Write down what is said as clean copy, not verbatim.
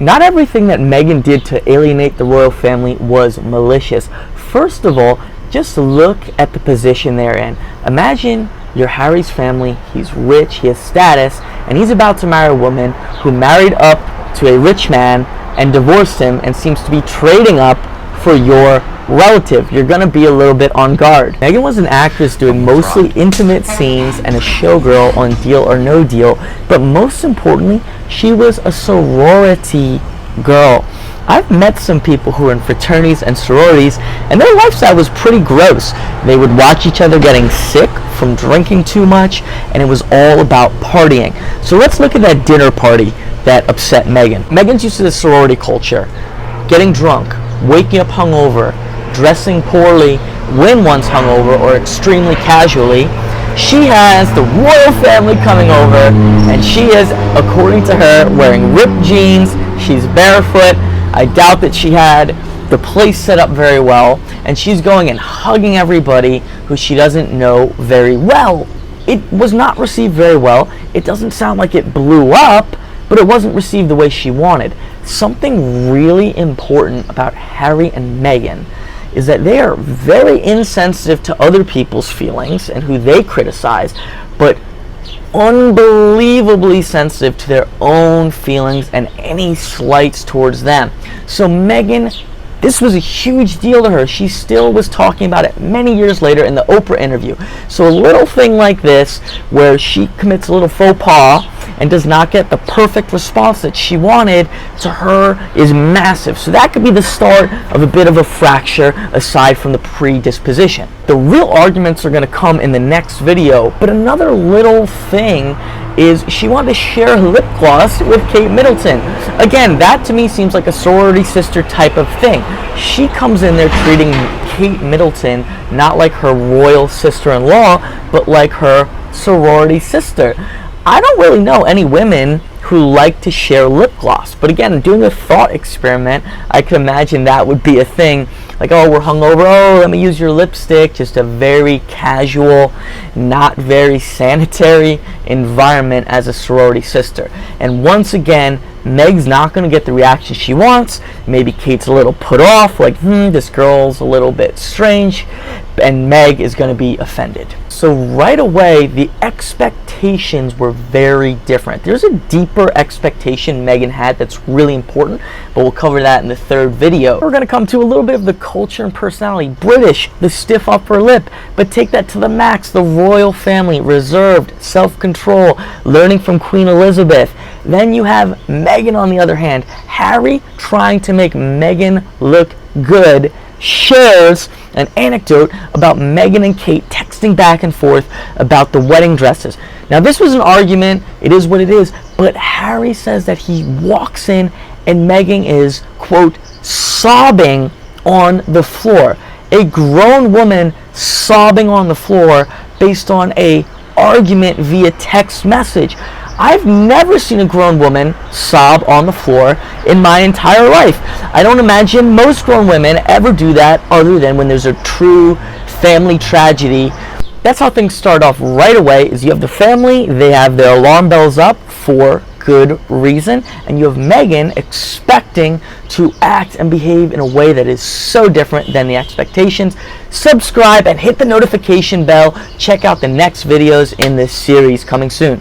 Not everything that Meghan did to alienate the royal family was malicious. First of all, just look at the position they're in. Imagine you're Harry's family, he's rich, he has status, and he's about to marry a woman who married up to a rich man and divorced him and seems to be trading up for your relative. You're going to be a little bit on guard. Meghan was an actress doing mostly intimate scenes and a showgirl on Deal or No Deal, but most importantly, she was a sorority girl. I've met some people who were in fraternities and sororities, and their lifestyle was pretty gross. They would watch each other getting sick from drinking too much, and it was all about partying. So let's look at that dinner party that upset Meghan. Meghan's used to the sorority culture, getting drunk, waking up hungover, dressing poorly when once hungover or extremely casually. She has the royal family coming over, and she is, according to her, wearing ripped jeans. She's barefoot. I doubt that she had the place set up very well, and she's going and hugging everybody who she doesn't know very well. It was not received very well. It doesn't sound like it blew up, but it wasn't received the way she wanted. Something really important about Harry and Meghan is that they are very insensitive to other people's feelings and who they criticize, but unbelievably sensitive to their own feelings and any slights towards them. So Meghan, this was a huge deal to her. She still was talking about it many years later in the Oprah interview. So a little thing like this, where she commits a little faux pas and does not get the perfect response that she wanted, to her is massive. So that could be the start of a bit of a fracture aside from the predisposition. The real arguments are going to come in the next video, but another little thing is she wanted to share lip gloss with Kate Middleton. Again, that to me seems like a sorority sister type of thing. She comes in there treating Kate Middleton not like her royal sister-in-law, but like her sorority sister. I don't really know any women who like to share lip gloss, but again, doing a thought experiment, I could imagine that would be a thing. Like, oh, we're hungover, oh, let me use your lipstick. Just a very casual, not very sanitary environment as a sorority sister. And once again, Meg's not going to get the reaction she wants. Maybe Kate's a little put off, like, this girl's a little bit strange, and Meg is going to be offended. So right away, the expectations were very different. There's a deeper expectation Meghan had that's really important, but we'll cover that in the third video. We're going to come to a little bit of the culture and personality. British, the stiff upper lip, but take that to the max. The royal family, reserved, self-control, learning from Queen Elizabeth. Then you have Meghan on the other hand. Harry, trying to make Meghan look good, shares an anecdote about Meghan and Kate texting back and forth about the wedding dresses. Now, this was an argument, it is what it is, but Harry says that he walks in and Meghan is, quote, sobbing on the floor. A grown woman sobbing on the floor based on a argument via text message. I've never seen a grown woman sob on the floor in my entire life. I don't imagine most grown women ever do that other than when there's a true family tragedy. That's how things start off right away, is you have the family, they have their alarm bells up for good reason, and you have Meghan expecting to act and behave in a way that is so different than the expectations. Subscribe and hit the notification bell. Check out the next videos in this series coming soon.